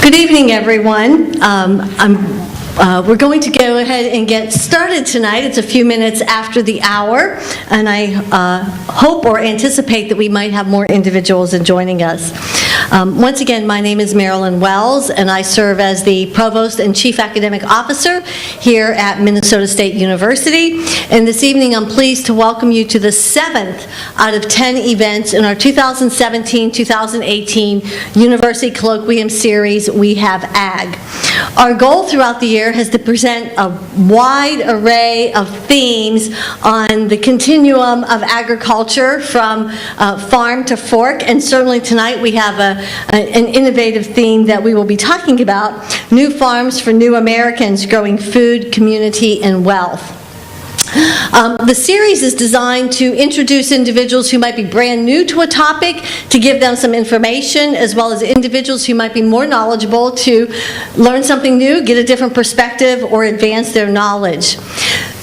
Good evening, everyone. We're going to go ahead and get started tonight. It's a few minutes after the hour, and I hope or anticipate that we might have more individuals joining us. Once again, my name is Marilyn Wells, and I serve as the Provost and Chief Academic Officer here at Minnesota State University. And this evening, I'm pleased to welcome you to the 7th out of 10 events in our 2017-2018 University Colloquium series, We Have Ag. Our goal throughout the year has to present a wide array of themes on the continuum of agriculture from farm to fork, and certainly tonight we have an innovative theme that we will be talking about: new farms for new Americans, growing food, community, and wealth. The series is designed to introduce individuals who might be brand new to a topic, to give them some information, as well as individuals who might be more knowledgeable to learn something new, get a different perspective, or advance their knowledge.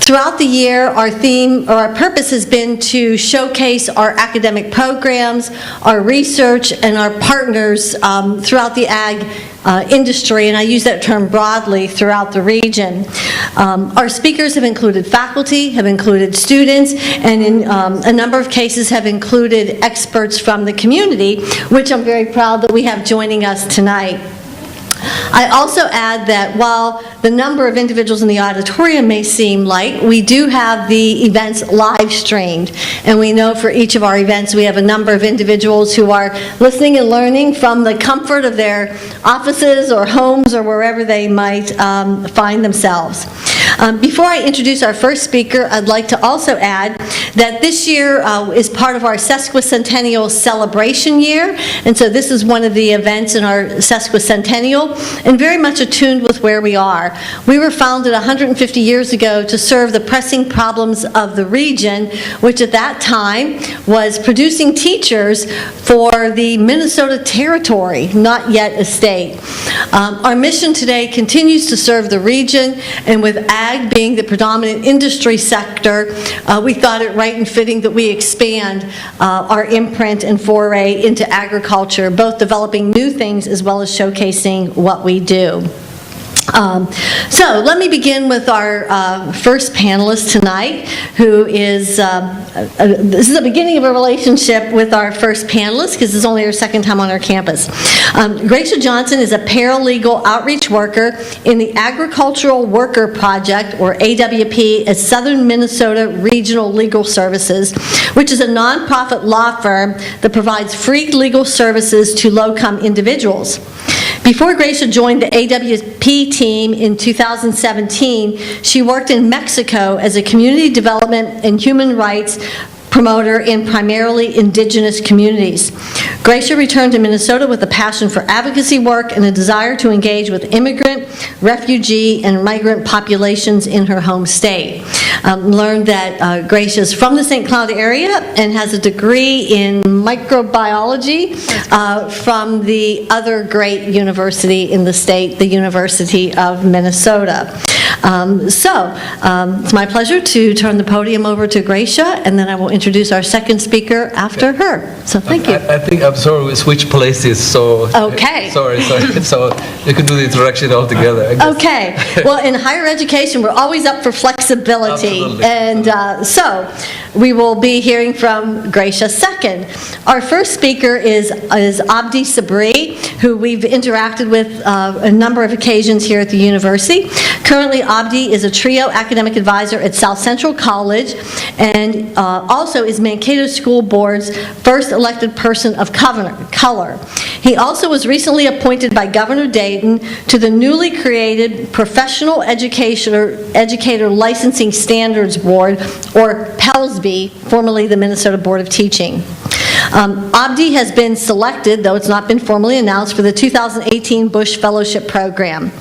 Throughout the year, our theme or our purpose has been to showcase our academic programs, our research, and our partners throughout the ag industry, and I use that term broadly throughout the region. Our speakers have included faculty, have included students, and in a number of cases have included experts from the community, which I'm very proud that we have joining us tonight. I also add that while the number of individuals in the auditorium may seem light, we do have the events live streamed, and we know for each of our events we have a number of individuals who are listening and learning from the comfort of their offices or homes or wherever they might find themselves. Before I introduce our first speaker, I'd like to also add that this year is part of our sesquicentennial celebration year, and so this is one of the events in our sesquicentennial, and very much attuned with where we are. We were founded 150 years ago to serve the pressing problems of the region, which at that time was producing teachers for the Minnesota Territory, not yet a state. Our mission today continues to serve the region, and with ag being the predominant industry sector, we thought it right and fitting that we expand our imprint and foray into agriculture, both developing new things as well as showcasing what we do. So let me begin with our first panelist tonight, who is, this is the beginning of a relationship with our first panelist, because it's only her second time on our campus. Gracia Johnson is a paralegal outreach worker in the Agricultural Worker Project, or AWP, at Southern Minnesota Regional Legal Services, which is a nonprofit law firm that provides free legal services to low-income individuals. Before Gracia joined the AWP team in 2017, she worked in Mexico as a community development and human rights promoter in primarily indigenous communities. Gracia returned to Minnesota with a passion for advocacy work and a desire to engage with immigrant, refugee, and migrant populations in her home state. Learned that Gracia is from the St. Cloud area and has a degree in microbiology from the other great university in the state, the University of Minnesota. It's my pleasure to turn the podium over to Gracia, and then I will introduce our second speaker after her. So thank you. I think I'm sorry we switched places, so... Okay. Sorry. So you can do the introduction all together, I guess. Okay. Well, in higher education, we're always up for flexibility. Absolutely. And so we will be hearing from Gracia second. Our first speaker is Abdi Sabri, who we've interacted with a number of occasions here at the university. Currently, Abdi is a TRIO academic advisor at South Central College, and also is Mankato School Board's first elected person of color. He also was recently appointed by Governor Dayton to the newly created Professional Educator Licensing Standards Board, or PELSB, formerly the Minnesota Board of Teaching. Abdi has been selected, though it's not been formally announced, for the 2018 Bush Fellowship Program.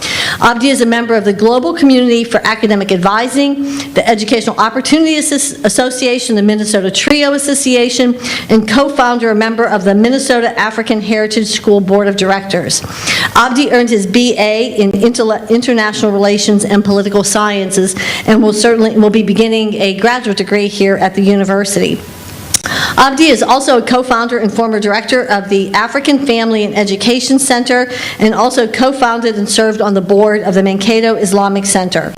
Abdi is a member of the Global Community for Academic Advising, the Educational Opportunity Association, the Minnesota TRIO Association, and co-founder, a member of the Minnesota African Heritage School Board of Directors. Abdi earned his BA in International Relations and Political Sciences, and will be beginning a graduate degree here at the university. Abdi is also a co-founder and former director of the African Family and Education Center, and also co-founded and served on the board of the Mankato Islamic Center.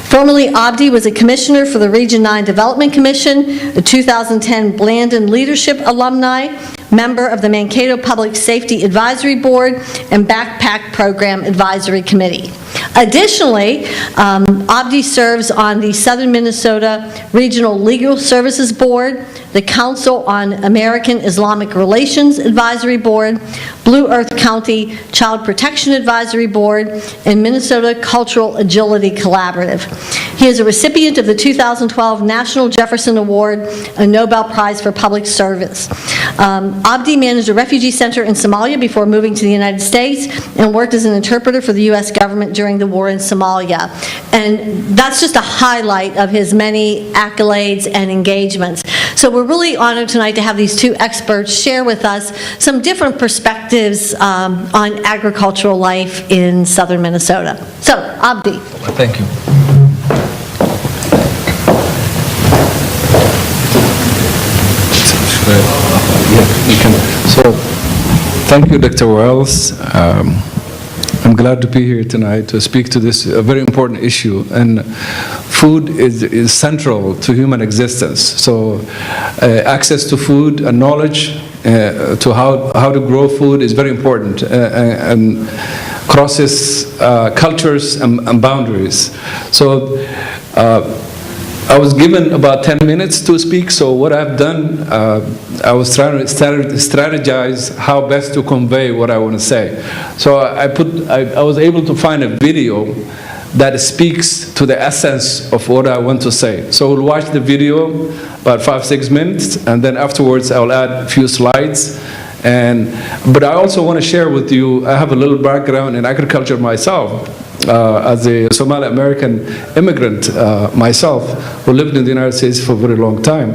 Formerly, Abdi was a commissioner for the Region 9 Development Commission, a 2010 Blandon Leadership alumni, member of the Mankato Public Safety Advisory Board, and Backpack Program Advisory Committee. Additionally, Abdi serves on the Southern Minnesota Regional Legal Services Board, the Council on American Islamic Relations Advisory Board, Blue Earth County Child Protection Advisory Board, and Minnesota Cultural Agility Collaborative. He is a recipient of the 2012 National Jefferson Award, a Nobel Prize for Public Service. Abdi managed a refugee center in Somalia before moving to the United States and worked as an interpreter for the U.S. government during the war in Somalia. And that's just a highlight of his many accolades and engagements. So we're really honored tonight to have these two experts share with us some different perspectives on agricultural life in southern Minnesota. So, Abdi. Thank you. So, thank you, Dr. Wells. I'm glad to be here tonight to speak to this very important issue. And food is central to human existence. So, access to food and knowledge to how to grow food is very important and crosses cultures and boundaries. So. I was given about 10 minutes to speak, so what I've done, I was trying to strategize how best to convey what I want to say. So I was able to find a video that speaks to the essence of what I want to say. So we'll watch the video, about 5-6 minutes, and then afterwards I'll add a few slides. But I also want to share with you, I have a little background in agriculture myself. As a Somali American immigrant myself, who lived in the United States for a very long time.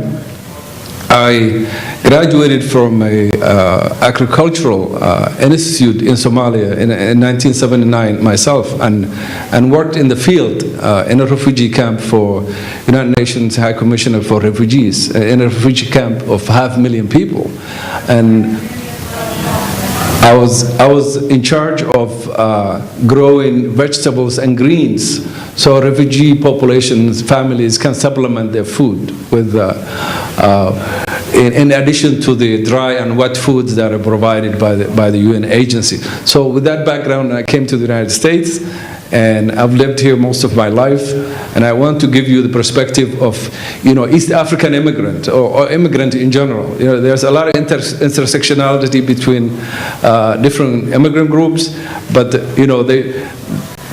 I graduated from a agricultural institute in Somalia in 1979 myself, and worked in the field in a refugee camp for United Nations High Commissioner for Refugees, in a refugee camp of 500,000 people. And I was in charge of growing vegetables and greens, so refugee populations, families can supplement their food with, in addition to the dry and wet foods that are provided by the UN agency. So with that background, I came to the United States, and I've lived here most of my life, and I want to give you the perspective of, East African immigrant, or immigrant in general. There's a lot of intersectionality between different immigrant groups, but,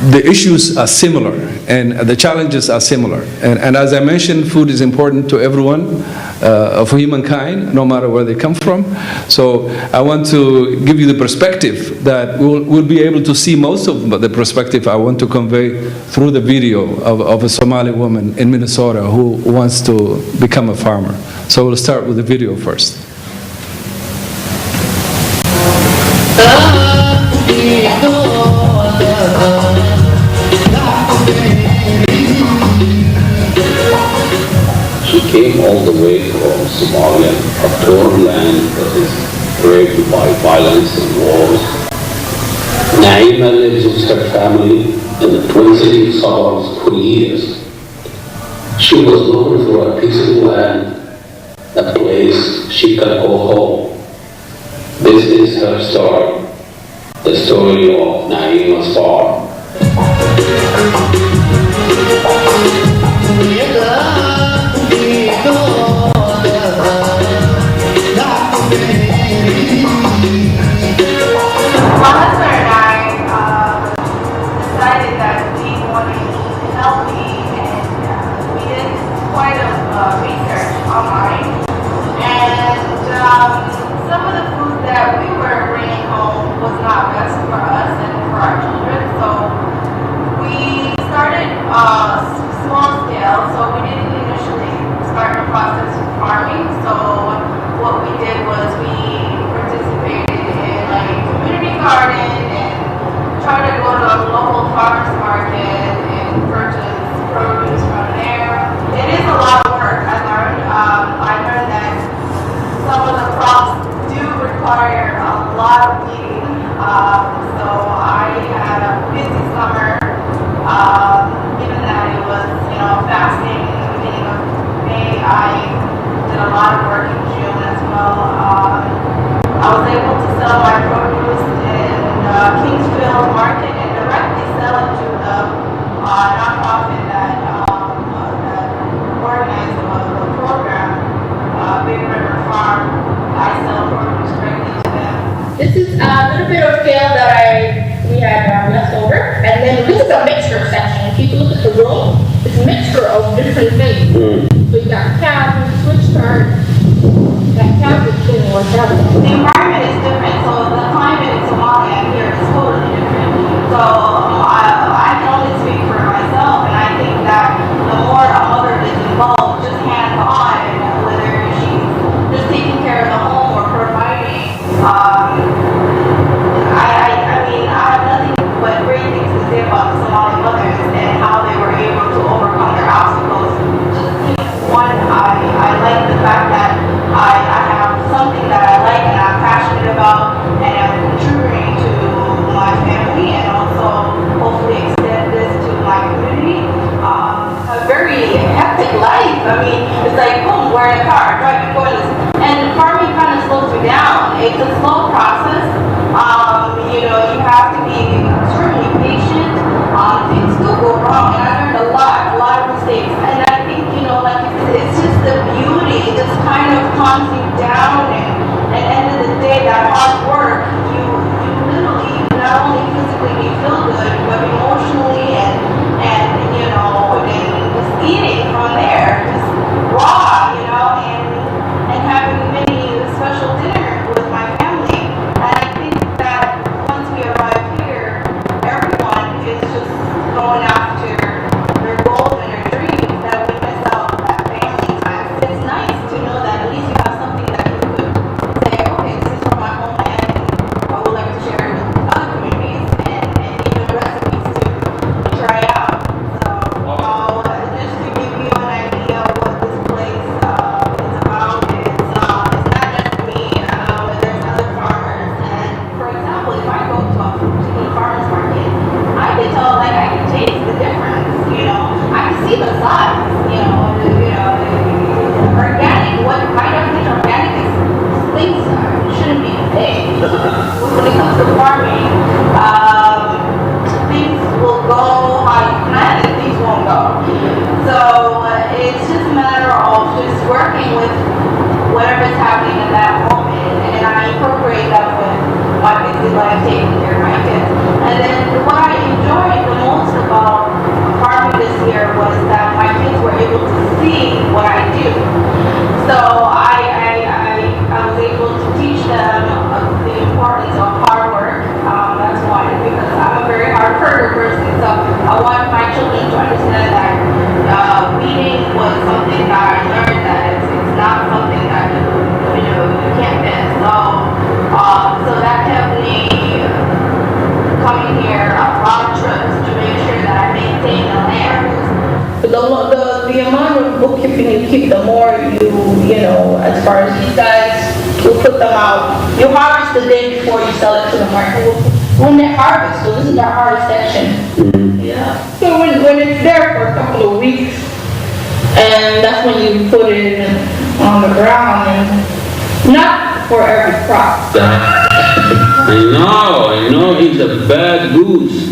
the issues are similar, and the challenges are similar. And as I mentioned, food is important to everyone of humankind, no matter where they come from. So I want to give you the perspective that we'll be able to see most of the perspective I want to convey through the video of a Somali woman in Minnesota who wants to become a farmer. So we'll start with the video first. She came all the way from Somalia, a torn land that is ravaged by violence and wars. Naima lives with her family in the Twin City suburbs for years. She was looking for a piece of land, a place she could go home. This is her story, the story of Naima's farm. My husband and I decided that we wanted to eat healthy, and we did quite a research online. And some of the food that we were bringing home was not best for us and for our children. So we started small scale. So require a lot of eating. So I had a busy summer. Given that it was, fasting in the beginning of May, I did a lot of work in June as well. I was able to sell my produce in Kingsville Market and directly sell it to the nonprofit that organized the program, Big River Farm. I sell produce directly to them. This is a little bit of kale that we had left over, and then this is a mixture section. If you look at the room, it's a mixture of different things. So you got cabbage, switch start. That cabbage didn't work out. The environment is different, so the climate in Somalia here is totally different. So I can only speak for myself, and I think that the more a mother is involved, just hands-on, whether she's just taking care of the home or providing, I have nothing but great things to say about the Somali mothers and how they were able to overcome their obstacles. Just one, I like the fact that I have something that I like and I'm passionate about, and I'm contributing to my family, and also hopefully extend this to my community. A very hectic life. I mean, it's like, boom, we're in a car, driving, going this, and farming kind of slows me down. It's a slow process. You have to be extremely patient. Things do go wrong, and I learned a lot of mistakes. And I think, it's just the beauty. It just kind of calms you down, and at the end of the day, that hard work, you literally not only physically feel good, but emotionally and just eating from there, just raw, and having many special dinner with my family. And I think that once we arrive here, everyone is just going after their goals and their dreams, that we miss out that family time. It's nice to know that at least you have something that you could say, okay, this is from my homeland, and I would like to share it with other communities, and even recipes to try out. So, just to give you an idea of what this place is about, it's not just me, there's other farmers, and for example, if I go to a particular farmer's market, I can tell, I can taste the difference, I can see the size, organic, my definition of organic is things shouldn't be big. When it comes to farming, things will go how you plan and things won't go. So it's just a matter of just working with whatever's happening in that moment, and I incorporate that with my busy life, taking care of my kids. And then what I enjoyed the most about farming this year was that my kids were able to see what I do. So I was able to teach them the importance of hard work. That's one, because I'm a very hard worker person. So I want my children to understand that weeding was something that I learned, that it's not something that you can't miss. So that kept me coming here a lot of trips to make sure that I maintain the land. The amount of bookkeeping you keep, the more as far as these guys, you put them out. You harvest the day before you sell it to the market. When they harvest, so this is our harvest section. Yeah. So when it's there for a couple of weeks, and that's when you put it on the ground, and not for every crop. I know he's a bad goose.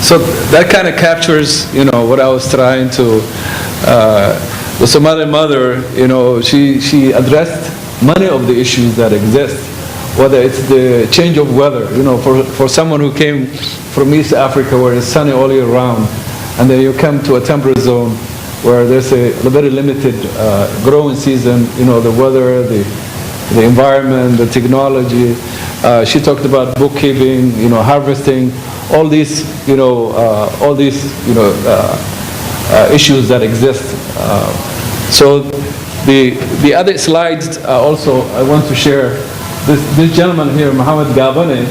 So that kind of captures, what I was trying to, the Somali mother, she addressed many of the issues that exist, whether it's the change of weather, for someone who came from East Africa where it's sunny all year round, and then you come to a temperate zone where there's a very limited growing season, the weather, the environment, the technology. She talked about bookkeeping, harvesting, all these issues that exist. So the other slides also I want to share. This gentleman here, Mohammed Gabane,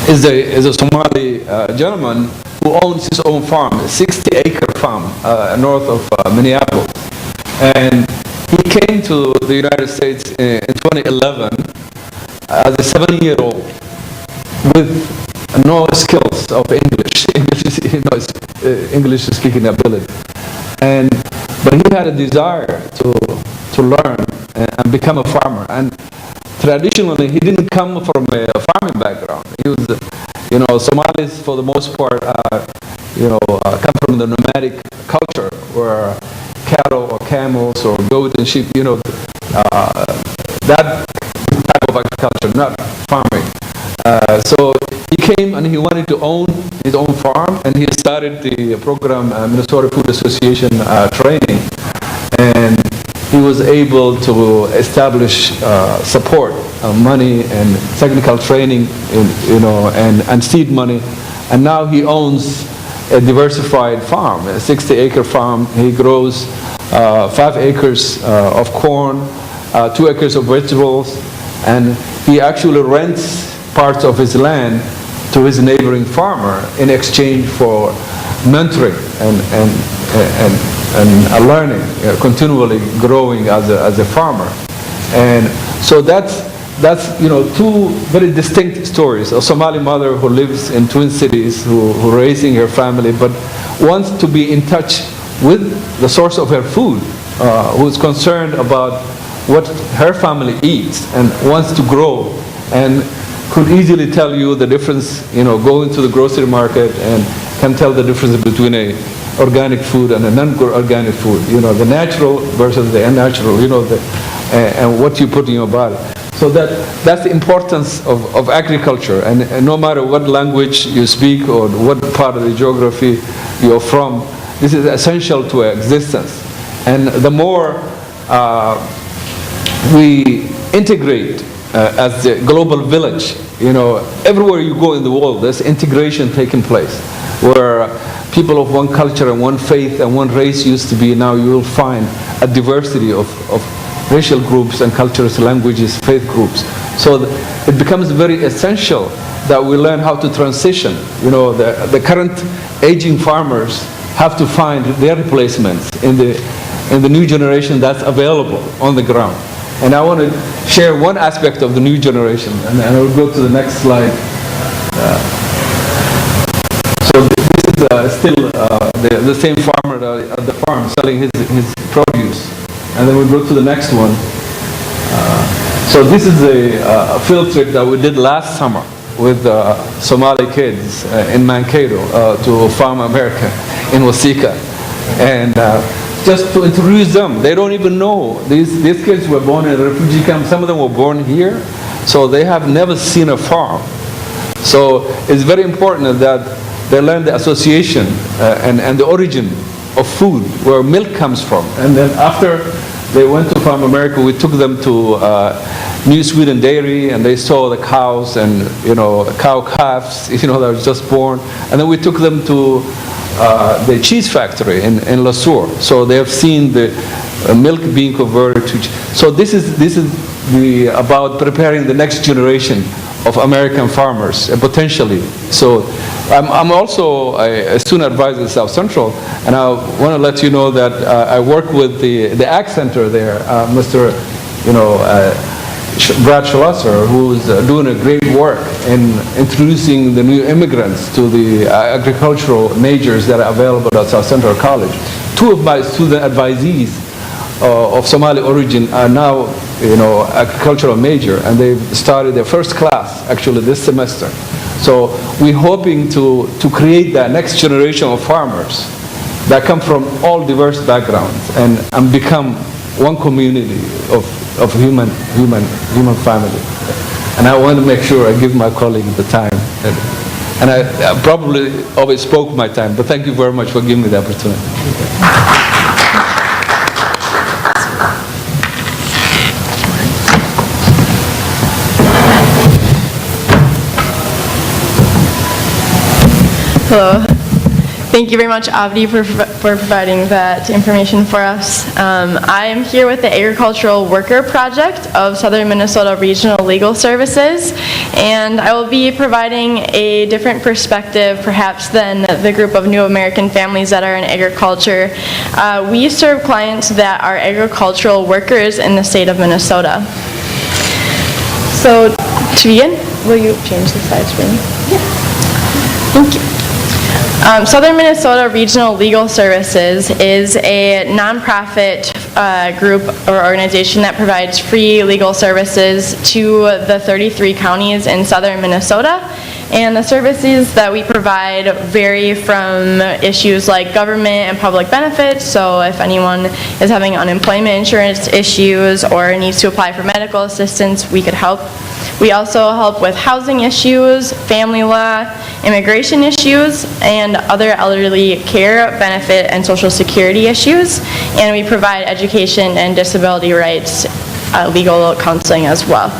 is a Somali gentleman who owns his own farm, a 60-acre farm north of Minneapolis. And he came to the United States in 2011 as a 7-year-old with no skills of English, English speaking ability. But he had a desire to learn and become a farmer. And traditionally, he didn't come from a farming background. He was, Somalis for the most part, come from the nomadic culture where cattle or camels or goat and sheep, that type of agriculture, not farming. So he came and he wanted to own his own farm, and he started the program, Minnesota Food Association training, and he was able to establish support, money and technical training, and seed money, and now he owns a diversified farm, a 60-acre farm. He grows 5 acres of corn, 2 acres of vegetables, and he actually rents parts of his land to his neighboring farmer in exchange for mentoring and learning, continually growing as a farmer. And so that's two very distinct stories. A Somali mother who lives in Twin Cities, who raising her family, but wants to be in touch with the source of her food, who is concerned about what her family eats and wants to grow, and could easily tell you the difference, going to the grocery market and can tell the difference between a organic food and a non-organic food, the natural versus the unnatural, and what you put in your body. So that's the importance of agriculture, and no matter what language you speak or what part of the geography you're from, this is essential to existence. And the more we integrate as the global village, everywhere you go in the world, there's integration taking place, where people of one culture and one faith and one race used to be, now you will find a diversity of racial groups and cultures, languages, faith groups. So it becomes very essential that we learn how to transition. The current aging farmers have to find their replacements in the new generation that's available on the ground. And I want to share one aspect of the new generation, and I will go to the next slide. So this is still the same farmer at the farm selling his produce. And then we'll go to the next one. So this is a field trip that we did last summer with Somali kids in Mankato to Farm America in Wasika. And just to introduce them, they don't even know. These kids were born in a refugee camp. Some of them were born here, so they have never seen a farm. So it's very important that they learn the association and the origin of food, where milk comes from. And then after they went to Farm America, we took them to New Sweden Dairy, and they saw the cows and cow calves that were just born. And then we took them to the cheese factory in Le Sueur. So they have seen the milk being converted to cheese. So this is about preparing the next generation of American farmers, potentially. So I'm also a student advisor at South Central, and I want to let you know that I work with the Ag Center there, Mr. Brad Schlosser, who's doing a great work in introducing the new immigrants to the agricultural majors that are available at South Central College. 2 of my student advisees of Somali origin are now, agricultural major, and they've started their first class actually this semester. So we're hoping to create that next generation of farmers that come from all diverse backgrounds and become one community of human family. And I want to make sure I give my colleague the time. And I probably always spoke my time, but thank you very much for giving me the opportunity. Hello. Thank you very much, Avdi, for providing that information for us. I am here with the Agricultural Worker Project of Southern Minnesota Regional Legal Services, and I will be providing a different perspective, perhaps, than the group of New American families that are in agriculture. We serve clients that are agricultural workers in the state of Minnesota. So, to begin, will you change the slides for me? Yeah. Thank you. Southern Minnesota Regional Legal Services is a nonprofit group or organization that provides free legal services to the 33 counties in southern Minnesota. And the services that we provide vary from issues like government and public benefits, so if anyone is having unemployment insurance issues or needs to apply for medical assistance, we could help. We also help with housing issues, family law, immigration issues, and other elderly care, benefit, and social security issues. And we provide education and disability rights, legal counseling as well.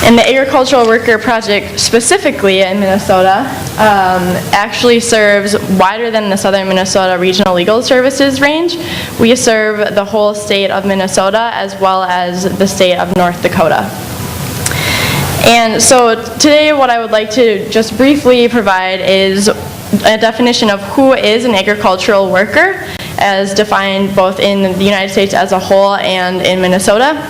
And the Agricultural Worker Project, specifically in Minnesota, actually serves wider than the Southern Minnesota Regional Legal Services range. We serve the whole state of Minnesota as well as the state of North Dakota. And so today what I would like to just briefly provide is a definition of who is an agricultural worker, as defined both in the United States as a whole and in Minnesota.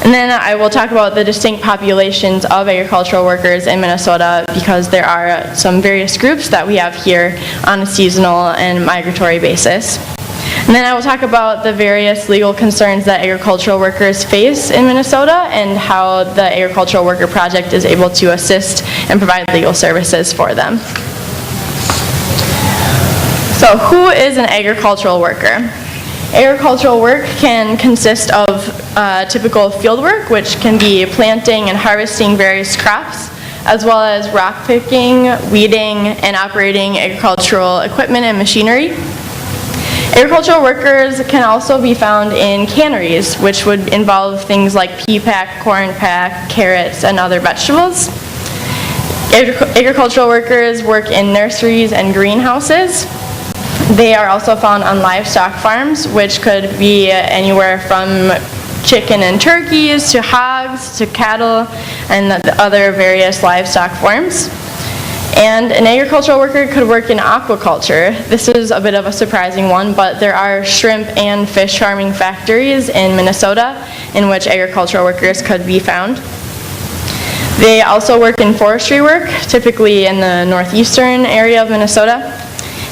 And then I will talk about the distinct populations of agricultural workers in Minnesota, because there are some various groups that we have here on a seasonal and migratory basis. And then I will talk about the various legal concerns that agricultural workers face in Minnesota and how the Agricultural Worker Project is able to assist and provide legal services for them. So who is an agricultural worker? Agricultural work can consist of typical field work, which can be planting and harvesting various crops, as well as rock picking, weeding, and operating agricultural equipment and machinery. Agricultural workers can also be found in canneries, which would involve things like pea pack, corn pack, carrots, and other vegetables. Agricultural workers work in nurseries and greenhouses. They are also found on livestock farms, which could be anywhere from chicken and turkeys to hogs to cattle and the other various livestock forms. And an agricultural worker could work in aquaculture. This is a bit of a surprising one, but there are shrimp and fish farming factories in Minnesota in which agricultural workers could be found. They also work in forestry work, typically in the northeastern area of Minnesota,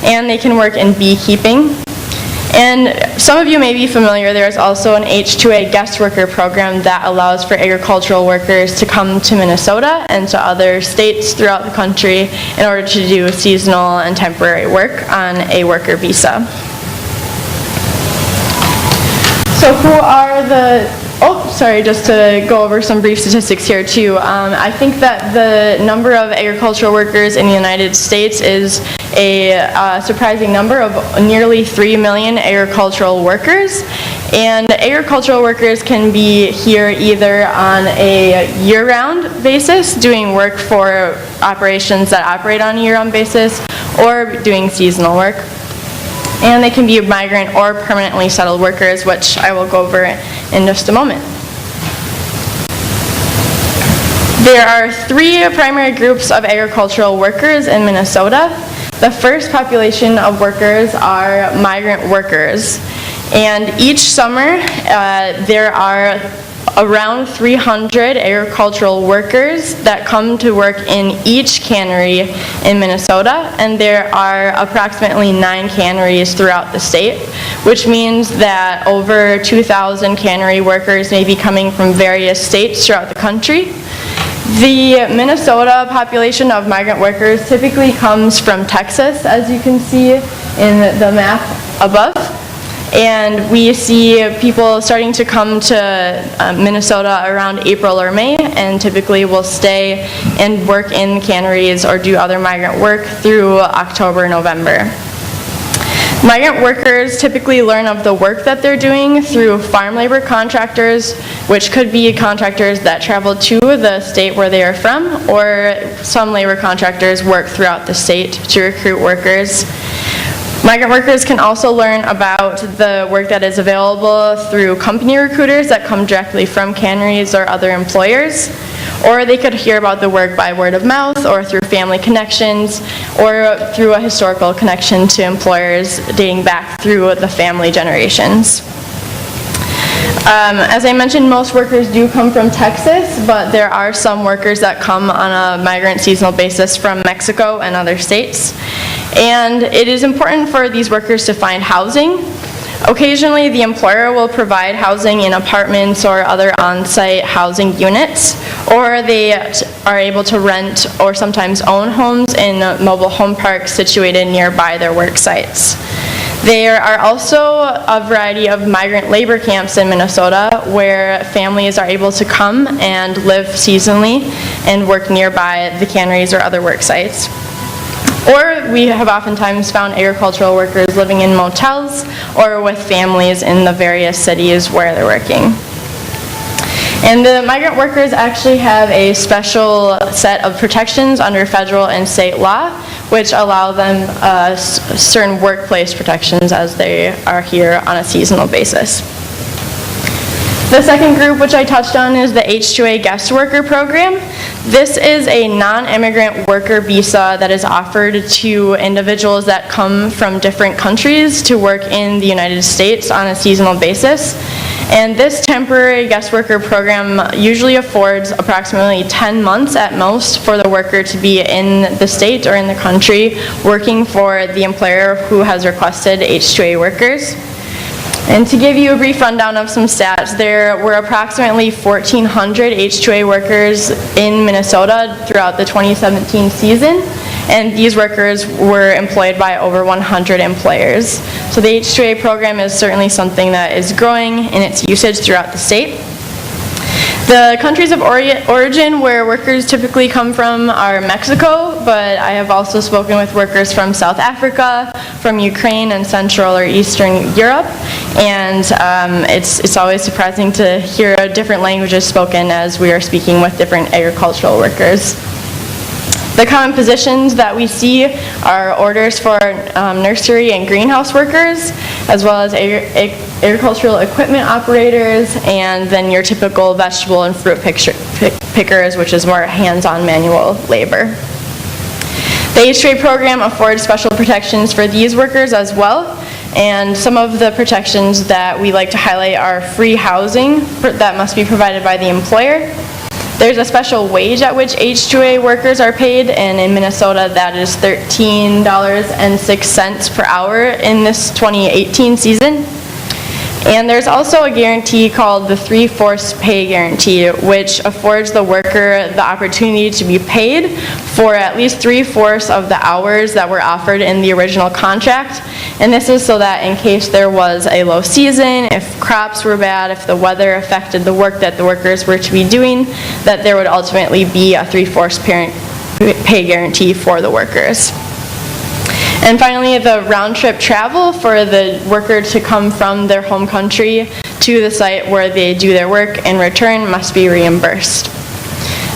and they can work in beekeeping. And some of you may be familiar, there is also an H-2A guest worker program that allows for agricultural workers to come to Minnesota and to other states throughout the country in order to do seasonal and temporary work on a worker visa. So who are just to go over some brief statistics here too. I think that the number of agricultural workers in the United States is a surprising number of nearly 3 million agricultural workers. And agricultural workers can be here either on a year-round basis, doing work for operations that operate on a year-round basis, or doing seasonal work. And they can be migrant or permanently settled workers, which I will go over in just a moment. There are 3 primary groups of agricultural workers in Minnesota. The first population of workers are migrant workers. And each summer, there are around 300 agricultural workers that come to work in each cannery in Minnesota, and there are approximately 9 canneries throughout the state, which means that over 2,000 cannery workers may be coming from various states throughout the country. The Minnesota population of migrant workers typically comes from Texas, as you can see in the map above. And we see people starting to come to Minnesota around April or May, and typically will stay and work in canneries or do other migrant work through October, November. Migrant workers typically learn of the work that they're doing through farm labor contractors, which could be contractors that travel to the state where they are from, or some labor contractors work throughout the state to recruit workers. Migrant workers can also learn about the work that is available through company recruiters that come directly from canneries or other employers, or they could hear about the work by word of mouth or through family connections or through a historical connection to employers dating back through the family generations. As I mentioned, most workers do come from Texas, but there are some workers that come on a migrant seasonal basis from Mexico and other states. And it is important for these workers to find housing. Occasionally, the employer will provide housing in apartments or other on-site housing units, or they are able to rent or sometimes own homes in mobile home parks situated nearby their work sites. There are also a variety of migrant labor camps in Minnesota where families are able to come and live seasonally and work nearby the canneries or other work sites. Or we have oftentimes found agricultural workers living in motels or with families in the various cities where they're working. And the migrant workers actually have a special set of protections under federal and state law, which allow them certain workplace protections as they are here on a seasonal basis. The second group, which I touched on, is the H-2A guest worker program. This is a non-immigrant worker visa that is offered to individuals that come from different countries to work in the United States on a seasonal basis. And this temporary guest worker program usually affords approximately 10 months at most for the worker to be in the state or in the country working for the employer who has requested H-2A workers. And to give you a brief rundown of some stats, there were approximately 1,400 H-2A workers in Minnesota throughout the 2017 season, and these workers were employed by over 100 employers. So the H-2A program is certainly something that is growing in its usage throughout the state. The countries of origin where workers typically come from are Mexico, but I have also spoken with workers from South Africa, from Ukraine and Central or Eastern Europe, and it's always surprising to hear different languages spoken as we are speaking with different agricultural workers. The common positions that we see are orders for nursery and greenhouse workers, as well as agricultural equipment operators, and then your typical vegetable and fruit pickers, which is more hands-on manual labor. The H-2A program affords special protections for these workers as well, and some of the protections that we like to highlight are free housing that must be provided by the employer. There's a special wage at which H-2A workers are paid, and in Minnesota that is $13.06 per hour in this 2018 season. And there's also a guarantee called the 3/4 pay guarantee, which affords the worker the opportunity to be paid for at least 3/4 of the hours that were offered in the original contract. And this is so that in case there was a low season, if crops were bad, if the weather affected the work that the workers were to be doing, that there would ultimately be a 3/4 pay guarantee for the workers. And finally, the round-trip travel for the worker to come from their home country to the site where they do their work and return must be reimbursed.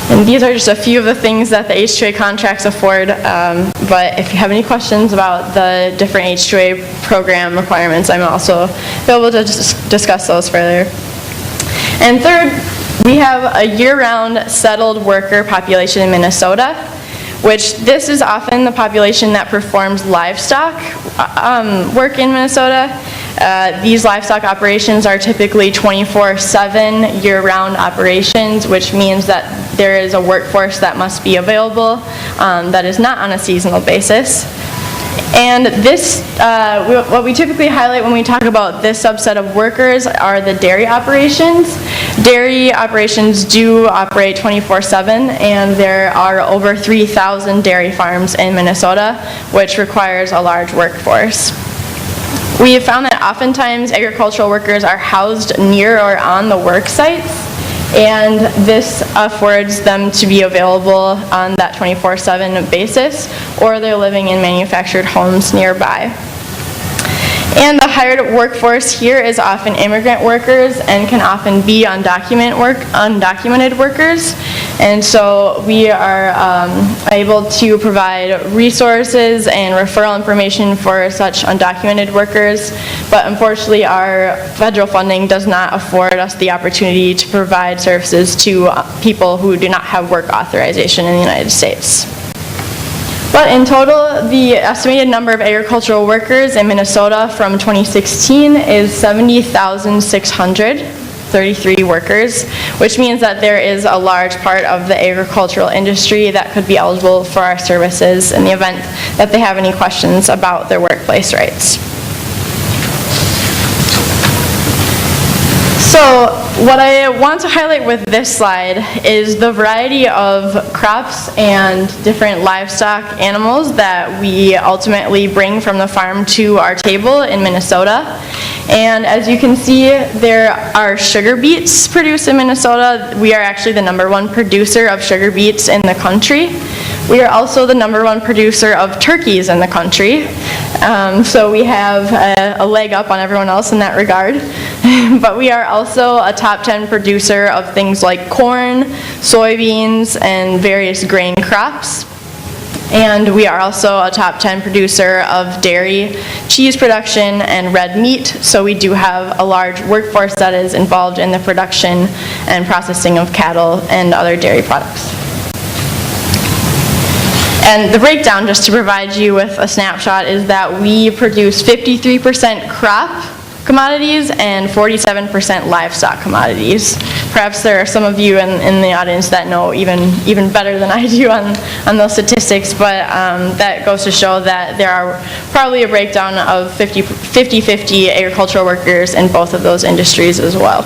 And these are just a few of the things that the H-2A contracts afford, but if you have any questions about the different H-2A program requirements, I'm also available to discuss those further. And third, we have a year-round settled worker population in Minnesota, which this is often the population that performs livestock work in Minnesota. These livestock operations are typically 24/7 year-round operations, which means that there is a workforce that must be available that is not on a seasonal basis. And this, what we typically highlight when we talk about this subset of workers are the dairy operations. Dairy operations do operate 24/7, and there are over 3,000 dairy farms in Minnesota, which requires a large workforce. We have found that oftentimes agricultural workers are housed near or on the work sites, and this affords them to be available on that 24/7 basis, or they're living in manufactured homes nearby. And the hired workforce here is often immigrant workers and can often be undocumented workers. And so we are able to provide resources and referral information for such undocumented workers, but unfortunately our federal funding does not afford us the opportunity to provide services to people who do not have work authorization in the United States. But in total, the estimated number of agricultural workers in Minnesota from 2016 is 70,633 workers, which means that there is a large part of the agricultural industry that could be eligible for our services in the event that they have any questions about their workplace rights. So what I want to highlight with this slide is the variety of crops and different livestock animals that we ultimately bring from the farm to our table in Minnesota. And as you can see, there are sugar beets produced in Minnesota. We are actually the #1 producer of sugar beets in the country. We are also the #1 producer of turkeys in the country. So we have a leg up on everyone else in that regard. But we are also a top 10 producer of things like corn, soybeans, and various grain crops. And we are also a top 10 producer of dairy, cheese production, and red meat. So we do have a large workforce that is involved in the production and processing of cattle and other dairy products. And the breakdown, just to provide you with a snapshot, is that we produce 53% crop commodities and 47% livestock commodities. Perhaps there are some of you in the audience that know even better than I do on those statistics, but that goes to show that there are probably a breakdown of 50-50 agricultural workers in both of those industries as well.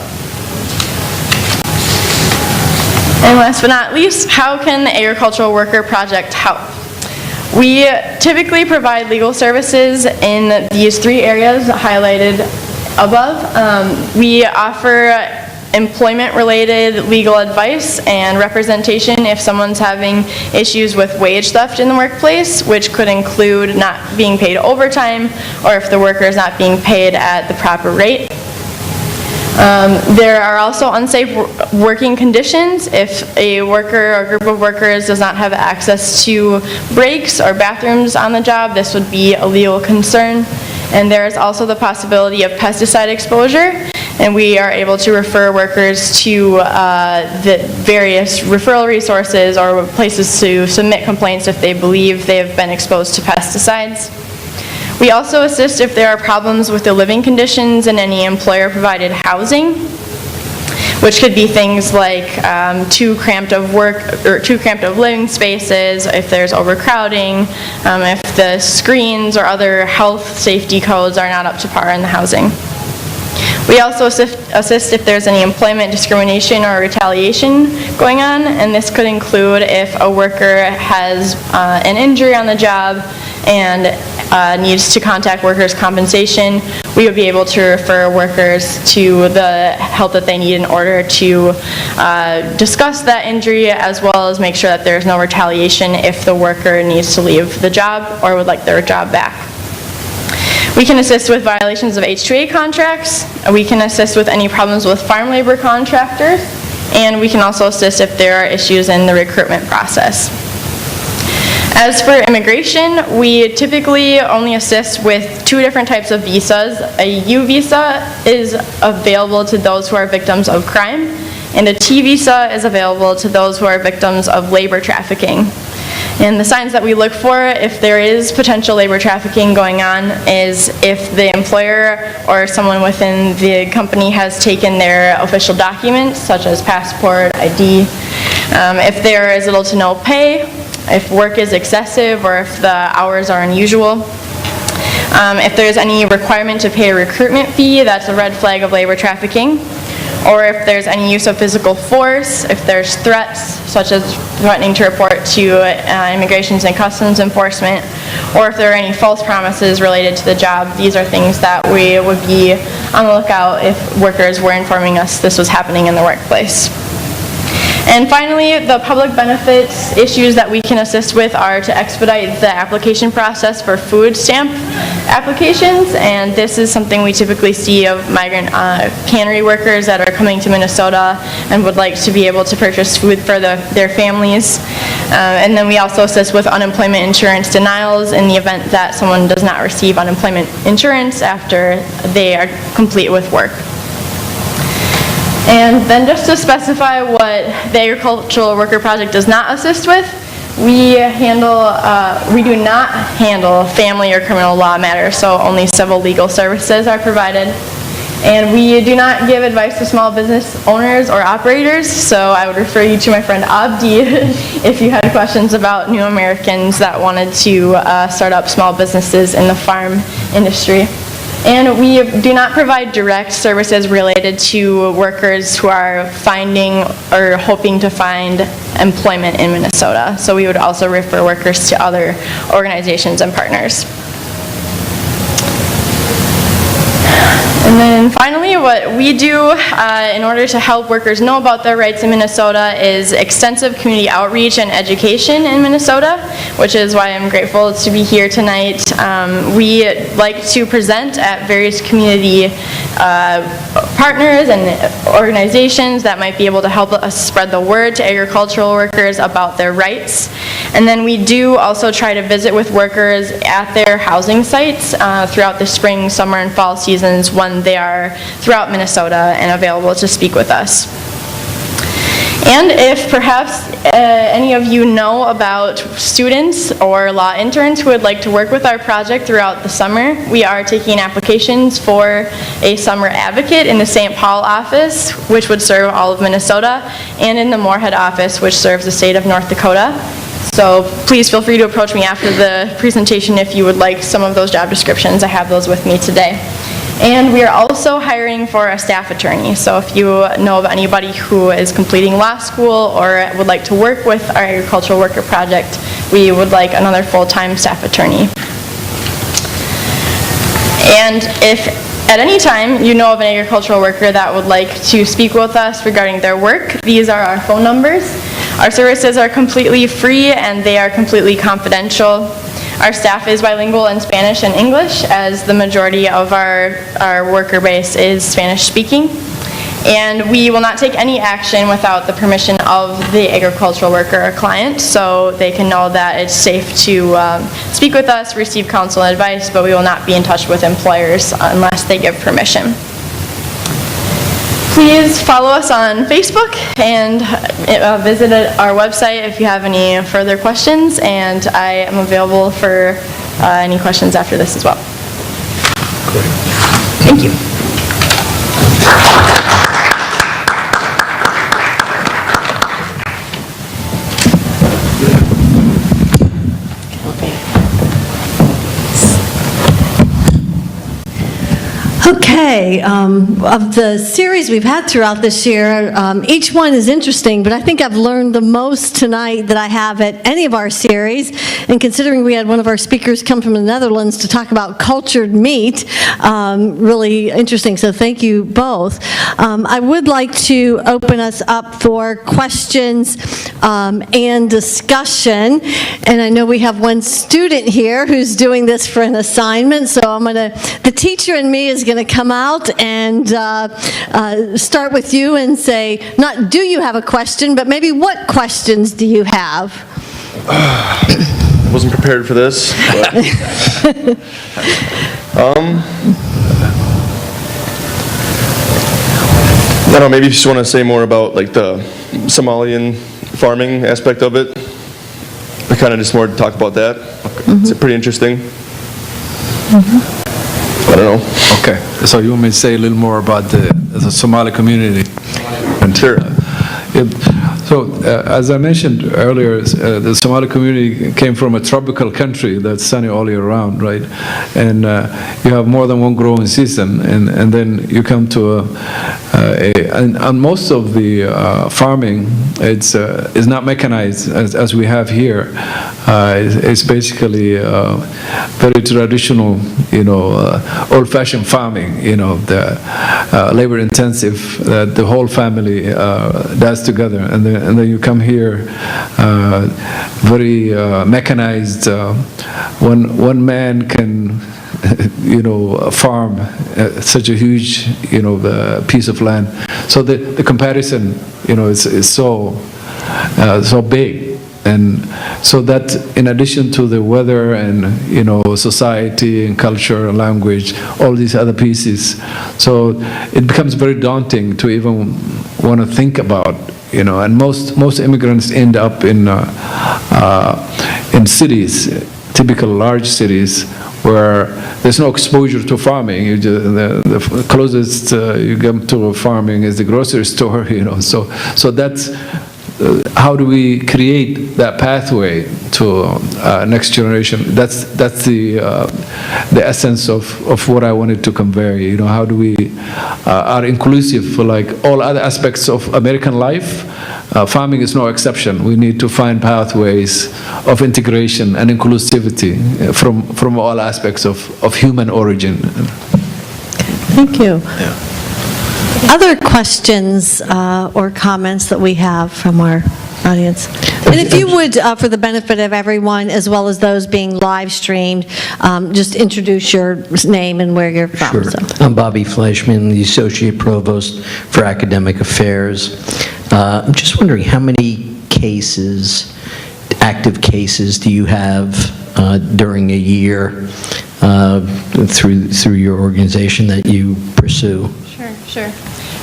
And last but not least, how can the Agricultural Worker Project help? We typically provide legal services in these 3 areas highlighted above. We offer employment-related legal advice and representation if someone's having issues with wage theft in the workplace, which could include not being paid overtime or if the worker is not being paid at the proper rate. There are also unsafe working conditions. If a worker or group of workers does not have access to breaks or bathrooms on the job, this would be a legal concern. And there is also the possibility of pesticide exposure, and we are able to refer workers to the various referral resources or places to submit complaints if they believe they have been exposed to pesticides. We also assist if there are problems with the living conditions in any employer-provided housing, which could be things like too cramped of living spaces, if there's overcrowding, if the screens or other health safety codes are not up to par in the housing. We also assist if there's any employment discrimination or retaliation going on, and this could include if a worker has an injury on the job and needs to contact workers' compensation. We would be able to refer workers to the help that they need in order to discuss that injury, as well as make sure that there's no retaliation if the worker needs to leave the job or would like their job back. We can assist with violations of H-2A contracts. We can assist with any problems with farm labor contractors, and we can also assist if there are issues in the recruitment process. As for immigration, we typically only assist with 2 different types of visas. A U visa is available to those who are victims of crime, and a T visa is available to those who are victims of labor trafficking. And the signs that we look for if there is potential labor trafficking going on is if the employer or someone within the company has taken their official documents, such as passport, ID, if there is little to no pay, if work is excessive or if the hours are unusual. If there's any requirement to pay a recruitment fee, that's a red flag of labor trafficking. Or if there's any use of physical force, if there's threats, such as threatening to report to Immigration and Customs Enforcement, or if there are any false promises related to the job, these are things that we would be on the lookout if workers were informing us this was happening in the workplace. And finally, the public benefits issues that we can assist with are to expedite the application process for food stamp applications, and this is something we typically see of migrant cannery workers that are coming to Minnesota and would like to be able to purchase food for their families. And then we also assist with unemployment insurance denials in the event that someone does not receive unemployment insurance after they are complete with work. And then just to specify what the Agricultural Worker Project does not assist with, we do not handle family or criminal law matters, so only civil legal services are provided. And we do not give advice to small business owners or operators, so I would refer you to my friend Abdi if you had questions about new Americans that wanted to start up small businesses in the farm industry. And we do not provide direct services related to workers who are finding or hoping to find employment in Minnesota. So we would also refer workers to other organizations and partners. And then finally, what we do in order to help workers know about their rights in Minnesota is extensive community outreach and education in Minnesota, which is why I'm grateful to be here tonight. We like to present at various community partners and organizations that might be able to help us spread the word to agricultural workers about their rights. And then we do also try to visit with workers at their housing sites throughout the spring, summer, and fall seasons when they are throughout Minnesota and available to speak with us. And if perhaps any of you know about students or law interns who would like to work with our project throughout the summer, we are taking applications for a summer advocate in the St. Paul office, which would serve all of Minnesota, and in the Moorhead office, which serves the state of North Dakota. So please feel free to approach me after the presentation if you would like some of those job descriptions. I have those with me today. And we are also hiring for a staff attorney. So if you know of anybody who is completing law school or would like to work with our Agricultural Worker Project, we would like another full-time staff attorney. And if at any time you know of an agricultural worker that would like to speak with us regarding their work, these are our phone numbers. Our services are completely free and they are completely confidential. Our staff is bilingual in Spanish and English, as the majority of our worker base is Spanish speaking. And we will not take any action without the permission of the agricultural worker or client, so they can know that it's safe to speak with us, receive counsel and advice, but we will not be in touch with employers unless they give permission. Please follow us on Facebook and visit our website if you have any further questions, and I am available for any questions after this as well. Great. Thank you. Okay, of the series we've had throughout this year, each one is interesting, but I think I've learned the most tonight that I have at any of our series. And considering we had one of our speakers come from the Netherlands to talk about cultured meat, really interesting, so thank you both. I would like to open us up for questions and discussion. And I know we have one student here who's doing this for an assignment, so the teacher in me is going to come out and start with you and say, not do you have a question, but maybe what questions do you have? I wasn't prepared for this. But, I don't know, maybe you just want to say more about like the Somalian farming aspect of it. I kind of just more to talk about that. It's pretty interesting. I don't know. Okay, so you want me to say a little more about the Somali community? Sure. So, as I mentioned earlier, the Somali community came from a tropical country that's sunny all year round, right? And you have more than one growing season, and then you come to and most of the farming is not mechanized as we have here. It's basically very traditional old-fashioned farming, the labor-intensive that the whole family does together, and then you come here, very mechanized. One man can farm such a huge, piece of land. So the comparison, is so big. And so that, in addition to the weather and, society and culture and language, all these other pieces, so it becomes very daunting to even want to think about, and most immigrants end up in cities, typical large cities, where there's no exposure to farming. The closest you get to farming is the grocery store, So that's how do we create that pathway to next generation? That's the essence of what I wanted to convey. How do we are inclusive for like all other aspects of American life? Farming is no exception. We need to find pathways of integration and inclusivity from all aspects of human origin. Thank you. Other questions or comments that we have from our audience? And if you would, for the benefit of everyone, as well as those being live streamed, just introduce your name and where you're from. Sure. So. I'm Bobby Fleischman, the Associate Provost for Academic Affairs. I'm just wondering how many cases, active cases, do you have during a year through your organization that you pursue? Sure.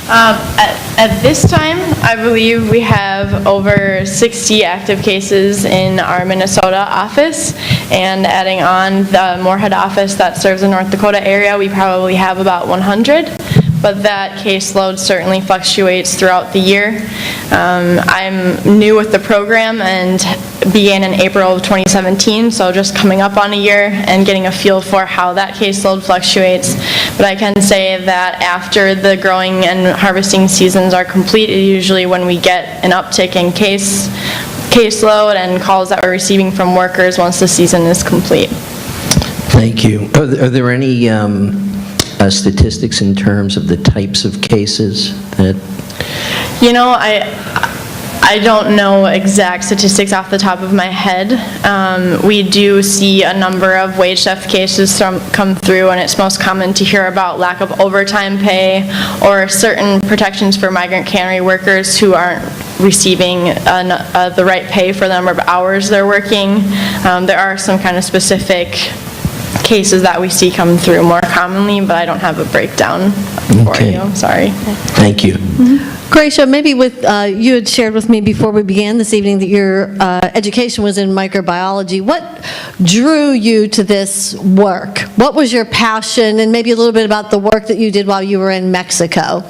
At this time, I believe we have over 60 active cases in our Minnesota office, and adding on the Moorhead office that serves the North Dakota area, we probably have about 100. But that caseload certainly fluctuates throughout the year. I'm new with the program and began in April of 2017, so just coming up on a year and getting a feel for how that caseload fluctuates. But I can say that after the growing and harvesting seasons are complete, usually when we get an uptick in caseload and calls that we're receiving from workers once the season is complete. Thank you. Are there any statistics in terms of the types of cases that? I don't know exact statistics off the top of my head. We do see a number of wage theft cases come through, and it's most common to hear about lack of overtime pay or certain protections for migrant cannery workers who aren't receiving the right pay for the number of hours they're working. There are some kind of specific cases that we see come through more commonly, but I don't have a breakdown for you. Sorry. Thank you. Gracia, maybe you had shared with me before we began this evening that your education was in microbiology. What drew you to this work? What was your passion, and maybe a little bit about the work that you did while you were in Mexico?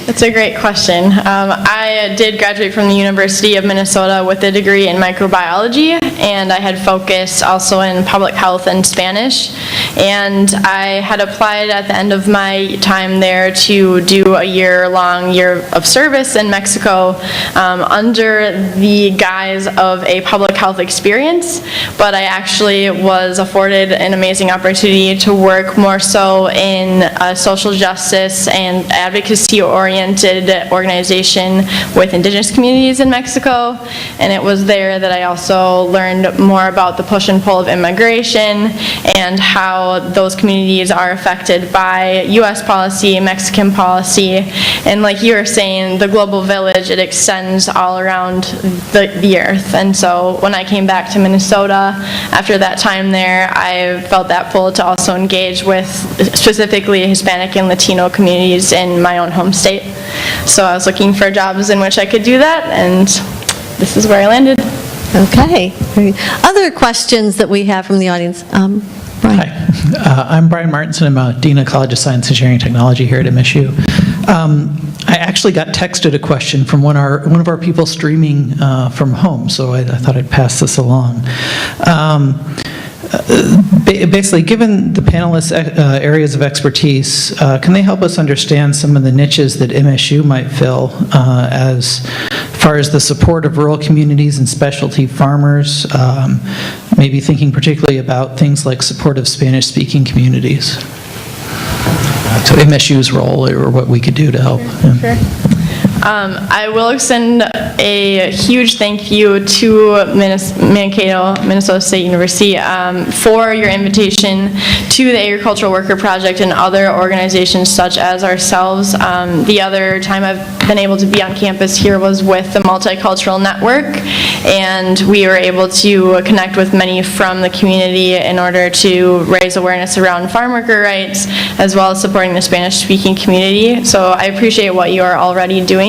That's a great question. I did graduate from the University of Minnesota with a degree in microbiology, and I had focused also in public health and Spanish. And I had applied at the end of my time there to do a year of service in Mexico under the guise of a public health experience, but I actually was afforded an amazing opportunity to work more so in a social justice and advocacy-oriented organization with indigenous communities in Mexico, and it was there that I also learned more about the push and pull of immigration and how those communities are affected by U.S. policy, Mexican policy, and like you were saying, the global village, it extends all around the earth. And so when I came back to Minnesota after that time there, I felt that pull to also engage with specifically Hispanic and Latino communities in my own home state. So I was looking for jobs in which I could do that, and this is where I landed. Okay. Other questions that we have from the audience? Brian. Hi, I'm Brian Martinson. I'm a Dean of College of Science, Engineering, and Technology here at MSU. I actually got texted a question from one of our people streaming from home, so I thought I'd pass this along. Basically, given the panelists' areas of expertise, can they help us understand some of the niches that MSU might fill as far far as the support of rural communities and specialty farmers, maybe thinking particularly about things like support of Spanish-speaking communities. So MSU's role or what we could do to help. Yeah. Sure. I will extend a huge thank you to Mankato, Minnesota State University, for your invitation to the Agricultural Worker Project and other organizations such as ourselves. The other time I've been able to be on campus here was with the Multicultural Network, and we were able to connect with many from the community in order to raise awareness around farm worker rights, as well as supporting the Spanish-speaking community. So I appreciate what you are already doing.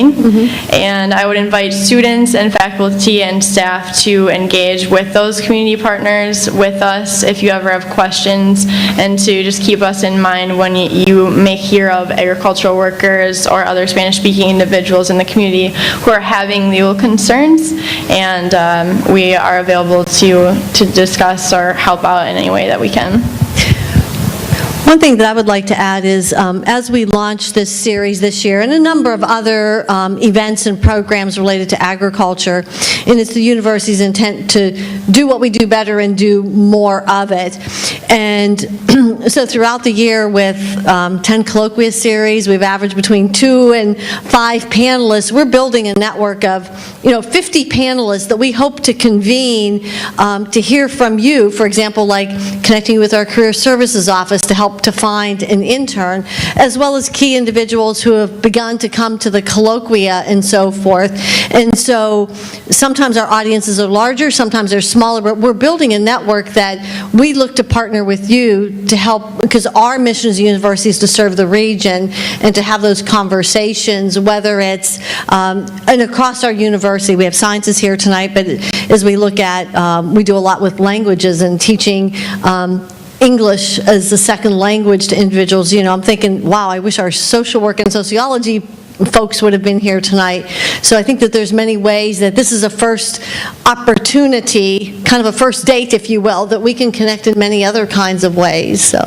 And I would invite students and faculty and staff to engage with those community partners with us if you ever have questions, and to just keep us in mind when you may hear of agricultural workers or other Spanish-speaking individuals in the community who are having legal concerns, and we are available to discuss or help out in any way that we can. One thing that I would like to add is, as we launch this series this year, and a number of other events and programs related to agriculture, and it's the university's intent to do what we do better and do more of it. And so throughout the year with 10 colloquia series, we've averaged between 2 and 5 panelists. We're building a network of 50 panelists that we hope to convene to hear from you, for example, like connecting with our Career Services Office to help to find an intern, as well as key individuals who have begun to come to the colloquia and so forth. And so sometimes our audiences are larger, sometimes they're smaller, but we're building a network that we look to partner with you to help, because our mission as a university is to serve the region and to have those conversations, whether it's, and across our university, we have sciences here tonight, but as we look at, we do a lot with languages and teaching English as a second language to individuals. I'm thinking, wow, I wish our social work and sociology folks would have been here tonight. So I think that there's many ways that this is a first opportunity, kind of a first date, if you will, that we can connect in many other kinds of ways. So,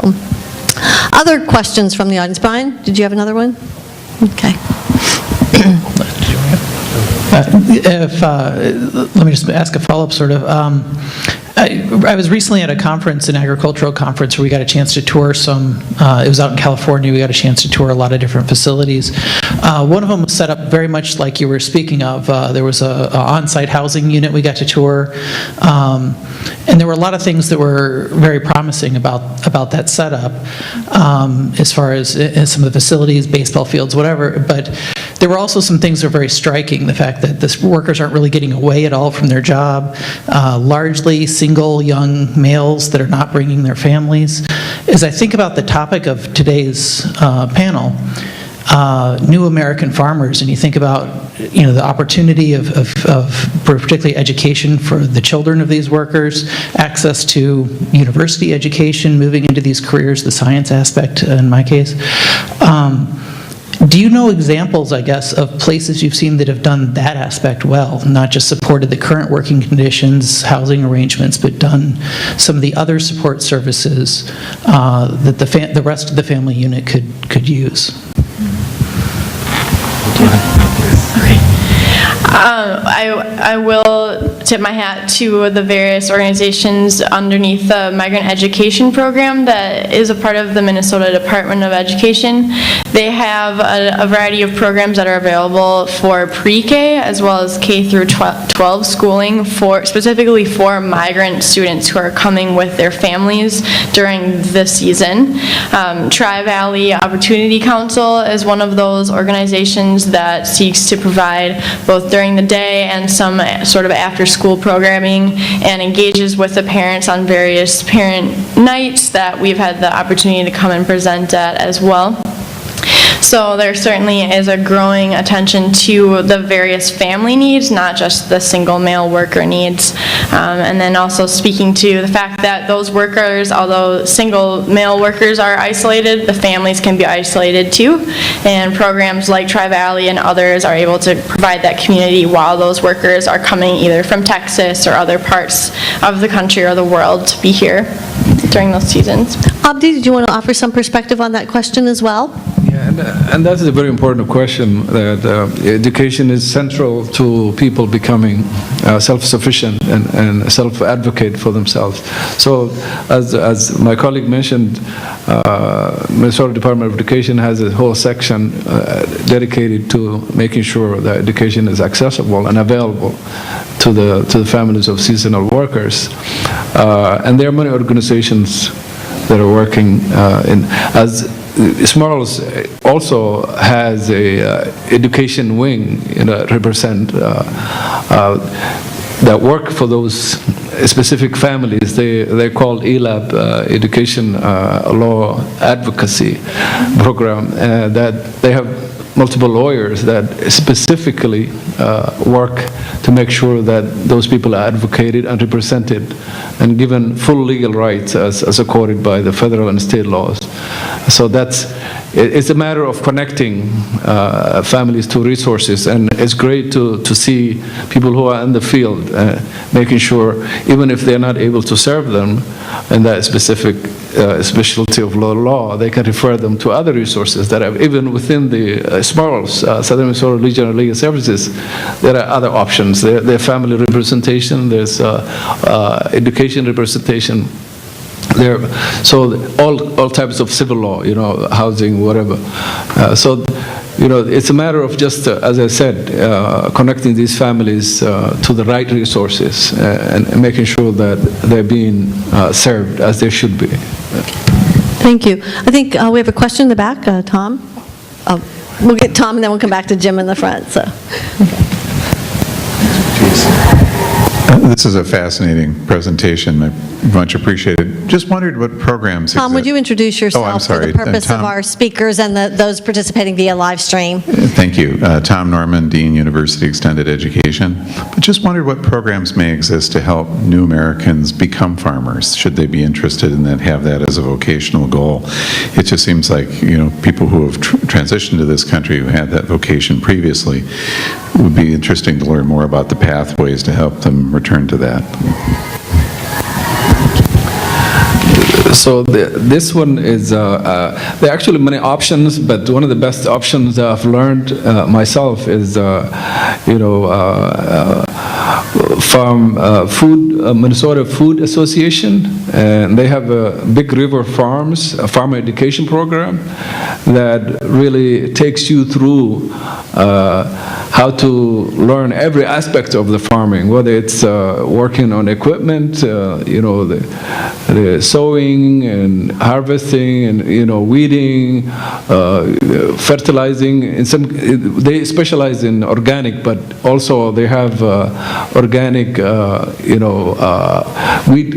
other questions from the audience? Brian, did you have another one? Okay. Let me just ask a follow-up sort of. I was recently at a conference, an agricultural conference, where we got a chance to tour some, it was out in California, we got a chance to tour a lot of different facilities. One of them was set up very much like you were speaking of. There was a on-site housing unit we got to tour, and there were a lot of things that were very promising about that setup, as far as some of the facilities, baseball fields, whatever, but there were also some things that were very striking. The fact that the workers aren't really getting away at all from their job, largely single young males that are not bringing their families. As I think about the topic of today's panel, new American farmers, and you think about the opportunity of particularly education for the children of these workers, access to university education, moving into these careers, the science aspect in my case. Do you know examples, I guess, of places you've seen that have done that aspect well, not just supported the current working conditions, housing arrangements, but done some of the other support services that the rest of the family unit could use? I will tip my hat to the various organizations underneath the Migrant Education Program that is a part of the Minnesota Department of Education. They have a variety of programs that are available for pre-K as well as K through 12 schooling, specifically for migrant students who are coming with their families during the season. Tri-Valley Opportunity Council is one of those organizations that seeks to provide both during the day and some sort of after-school programming, and engages with the parents on various parent nights that we've had the opportunity to come and present at as well. So there certainly is a growing attention to the various family needs, not just the single male worker needs. And then also speaking to the fact that those workers, although single male workers are isolated, the families can be isolated too. And programs like Tri-Valley and others are able to provide that community while those workers are coming either from Texas or other parts of the country or the world to be here during those seasons. Abdi, did you want to offer some perspective on that question as well? Yeah, And that is a very important question, that education is central to people becoming self-sufficient and self-advocate for themselves. So as my colleague mentioned, Minnesota Department of Education has a whole section dedicated to making sure that education is accessible and available to the families of seasonal workers. And there are many organizations that are working as Smarls also has a education wing, represent that work for those specific families. They're called ELAB, Education Law Advocacy Program, that they have multiple lawyers that specifically work to make sure that those people are advocated and represented and given full legal rights as accorded by the federal and state laws. So it's a matter of connecting families to resources, and it's great to see people who are in the field making sure, even if they're not able to serve them in that specific specialty of law, they can refer them to other resources that have, even within the SMARLS, Southern Minnesota Regional Legal Services, there are other options. There's family representation, there's education representation. So all types of civil law, housing, whatever. It's a matter of just, as I said, connecting these families to the right resources and making sure that they're being served as they should be. Thank you. I think we have a question in the back. Tom? We'll get Tom, and then we'll come back to Jim in the front. So. This is a fascinating presentation. I much appreciated. Just wondered what programs Tom, would you introduce yourself I'm sorry. for the purpose of our speakers and those participating via live stream? Thank you. Tom Norman, Dean, University Extended Education. But just wondered what programs may exist to help new Americans become farmers, should they be interested in that, have that as a vocational goal. It just seems like, people who have transitioned to this country who had that vocation previously, would be interesting to learn more about the pathways to help them return to that. So this one is, there are actually many options, but one of the best options that I've learned myself is, Minnesota Food Association, and they have a Big River Farms, a farmer education program that really takes you through how to learn every aspect of the farming, whether it's working on equipment, the sowing and harvesting and weeding, fertilizing. They specialize in organic, but also they have organic, weed,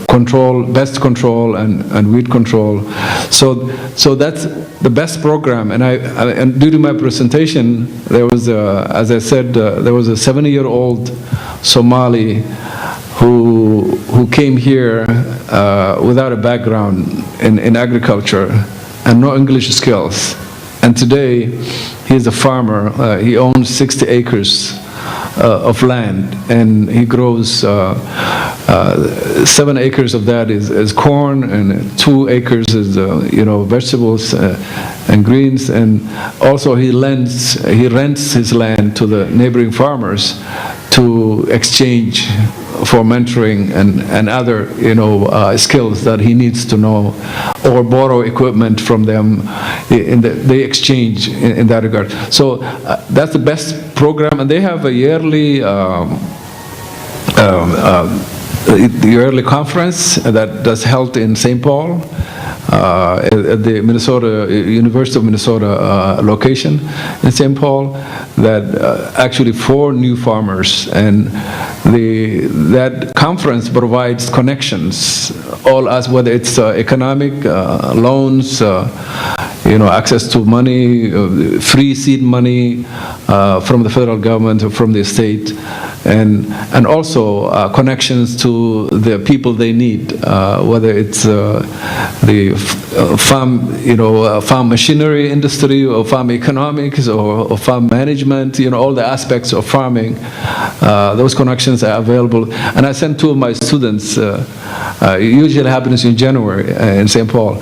control, pest control, and weed control. So that's the best program. And due to my presentation, there was, as I said, there was a 70-year-old Somali who came here without a background in agriculture and no English skills. And today, he's a farmer. He owns 60 acres of land, and he grows 7 acres of that is corn, and 2 acres is vegetables and greens, and also he rents his land to the neighboring farmers to exchange for mentoring and other skills that he needs to know, or borrow equipment from them. They exchange in that regard. So that's the best program, and they have a yearly conference that's held in St. Paul at the University of Minnesota location in St. Paul, that actually for new farmers, and that conference provides connections, all as whether it's economic loans, access to money, free seed money from the federal government or from the state, and also connections to the people they need, whether it's the farm machinery industry, or farm economics, or farm management, all the aspects of farming. Those connections are available. And I sent 2 of my students, it usually happens in January in St. Paul.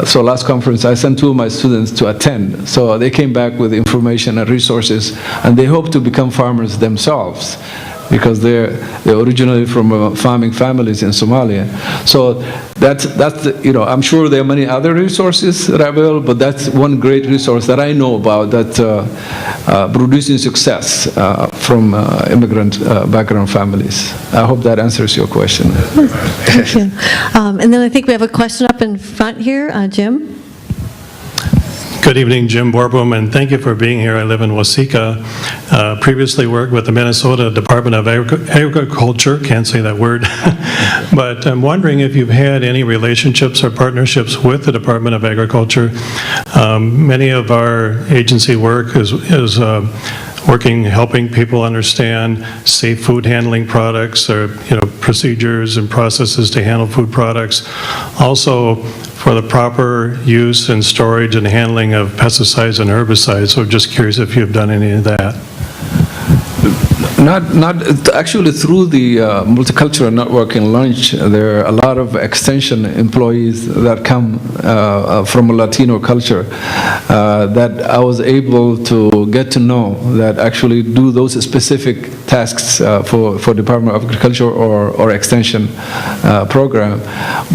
So last conference, I sent 2 of my students to attend. So they came back with information and resources, and they hope to become farmers themselves, because they're originally from farming families in Somalia. So that's I'm sure there are many other resources that are available, but that's one great resource that I know about that producing success from immigrant background families. I hope that answers your question. Thank you. And then I think we have a question up in front here, Jim. Good evening, Jim Borboom, and thank you for being here. I live in Waseca. Previously worked with the Minnesota Department of Agriculture, can't say that word, but I'm wondering if you've had any relationships or partnerships with the Department of Agriculture. Many of our agency work is helping people understand safe food handling products, or procedures and processes to handle food products. Also, for the proper use and storage and handling of pesticides and herbicides. So I'm just curious if you've done any of that. Not actually, through the Multicultural Network in Lunch, there are a lot of extension employees that come from a Latino culture that I was able to get to know, that actually do those specific tasks for Department of Agriculture or extension program.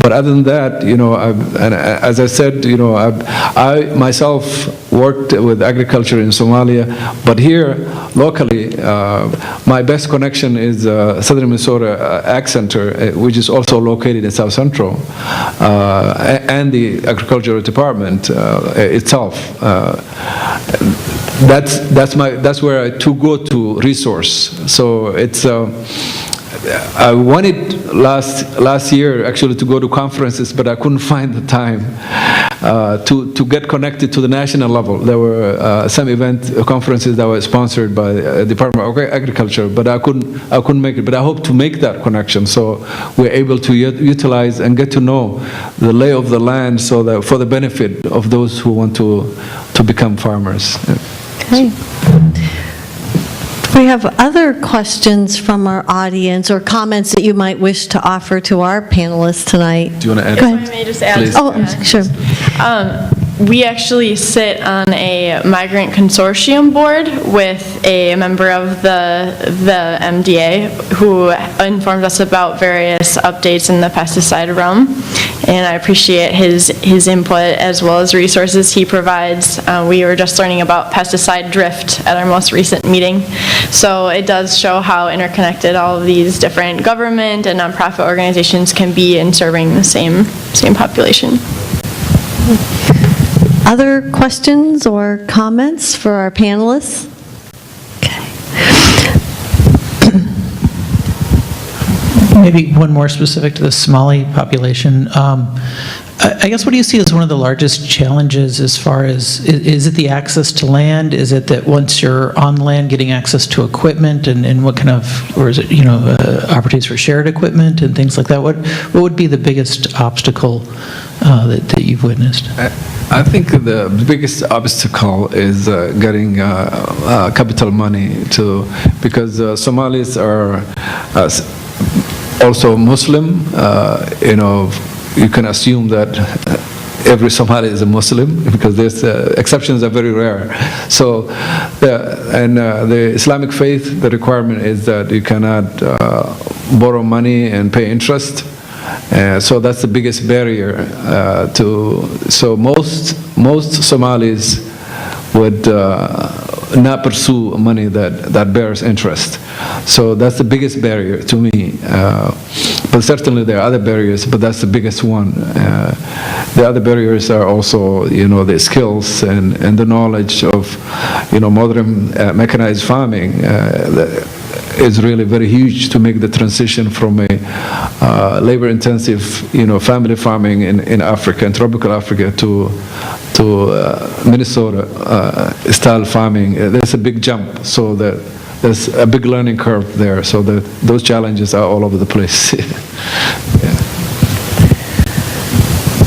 But other than that, and as I said, I myself worked with agriculture in Somalia, but here locally, my best connection is Southern Minnesota Ag Center, which is also located in South Central, and the Agricultural Department itself. That's where I go to resource. So it's. I wanted last year actually to go to conferences, but I couldn't find the time to get connected to the national level. There were some conferences that were sponsored by the Department of Agriculture, but I couldn't make it. But I hope to make that connection, so we're able to utilize and get to know the lay of the land, so that for the benefit of those who want to become farmers. Okay. We have other questions from our audience or comments that you might wish to offer to our panelists tonight. Do you want to add? Go ahead. If I may just add. Please. Oh, sure. We actually sit on a migrant consortium board with a member of the MDA who informs us about various updates in the pesticide realm, and I appreciate his input as well as resources he provides. We were just learning about pesticide drift at our most recent meeting, so it does show how interconnected all of these different government and nonprofit organizations can be in serving the same population. Other questions or comments for our panelists? Okay. Maybe one more specific to the Somali population. I guess, what do you see as one of the largest challenges as far as, is it the access to land? Is it that once you're on land, getting access to equipment, and what kind of, or is it, opportunities for shared equipment and things like that? What would be the biggest obstacle that you've witnessed? I think the biggest obstacle is getting capital money because Somalis are also Muslim. You can assume that every Somali is a Muslim, because there's exceptions are very rare. So, the Islamic faith, the requirement is that you cannot borrow money and pay interest. So that's the biggest barrier so most Somalis would not pursue money that bears interest. So that's the biggest barrier to me. But certainly there are other barriers, but that's the biggest one. The other barriers are also, the skills and the knowledge of, modern mechanized farming. Is really very huge to make the transition from a labor-intensive, family farming in Africa, in tropical Africa, to Minnesota style farming. There's a big jump, so that there's a big learning curve there. So that those challenges are all over the place. Yeah.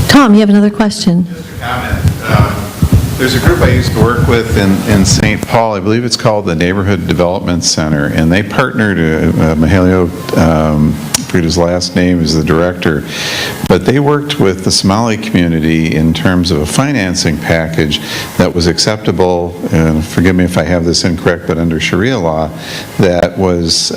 Tom, you have another question. There's a group I used to work with in St. Paul. I believe it's called the Neighborhood Development Center, and they partnered, Mahalio forget his last name, is the director, but they worked with the Somali community in terms of a financing package that was acceptable, and forgive me if I have this incorrect, but under Sharia law, that was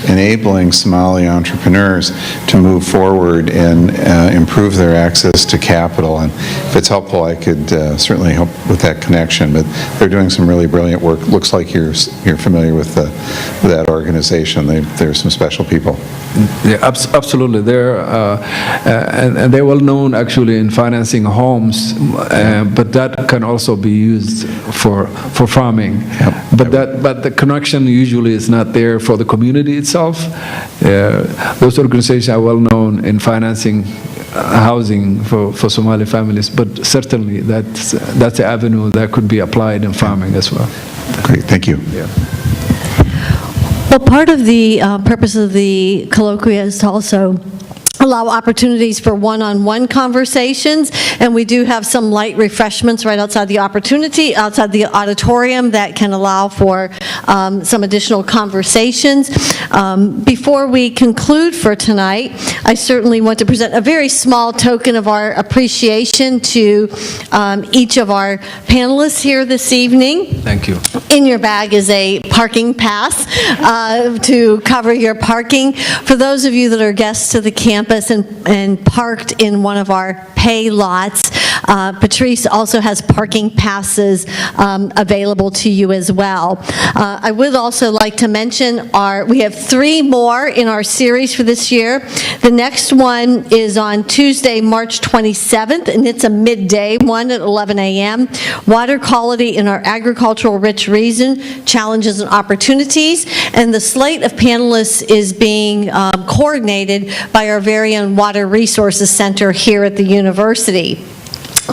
enabling Somali entrepreneurs to move forward and improve their access to capital. And if it's helpful, I could certainly help with that connection, but they're doing some really brilliant work. Looks like you're familiar with that organization. They're some special people. Yeah, absolutely. And they're well known actually in financing homes, but that can also be used for farming. Yep. But the connection usually is not there for the community itself. Those organizations are well known in financing housing for Somali families, but certainly that's the avenue that could be applied in farming as well. Great, thank you. Yeah. Well, part of the purpose of the colloquia is to also allow opportunities for one-on-one conversations, and we do have some light refreshments right outside the auditorium that can allow for some additional conversations. Before we conclude for tonight, I certainly want to present a very small token of our appreciation to each of our panelists here this evening. Thank you. In your bag is a parking pass to cover your parking. For those of you that are guests to the campus and parked in one of our pay lots, Patrice also has parking passes available to you as well. I would also like to mention we have 3 more in our series for this year. The next one is on Tuesday, March 27th, and it's a midday one at 11 a.m. Water quality in our agricultural rich region, challenges and opportunities. And the slate of panelists is being coordinated by our very own Water Resources Center here at the university.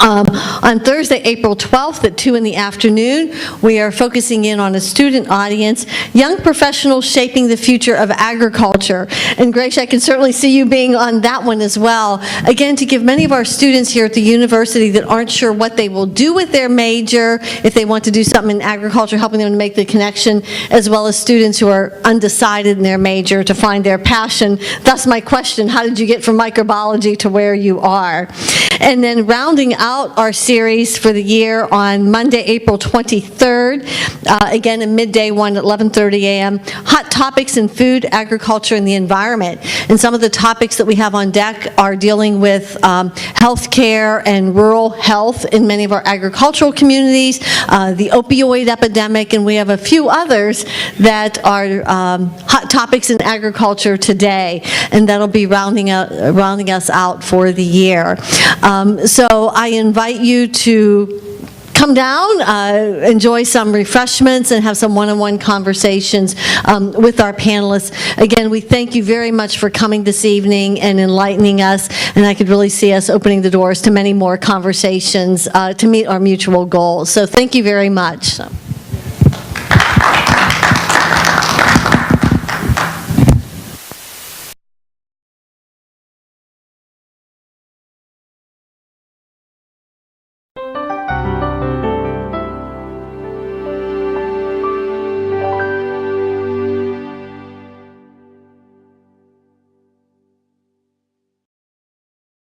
On Thursday, April 12th at 2 in the afternoon, we are focusing in on a student audience, young professionals shaping the future of agriculture. And Grace, I can certainly see you being on that one as well. Again, to give many of our students here at the university that aren't sure what they will do with their major, if they want to do something in agriculture, helping them to make the connection, as well as students who are undecided in their major to find their passion. Thus my question, how did you get from microbiology to where you are? And then rounding out our series for the year on Monday, April 23rd, again a midday one at 11:30 a.m., hot topics in food, agriculture, and the environment. And some of the topics that we have on deck are dealing with health care and rural health in many of our agricultural communities, the opioid epidemic, and we have a few others that are hot topics in agriculture today, and that'll be rounding us out for the year. So I invite you to come down, enjoy some refreshments, and have some one-on-one conversations with our panelists. Again, we thank you very much for coming this evening and enlightening us, and I could really see us opening the doors to many more conversations to meet our mutual goals. So thank you very much.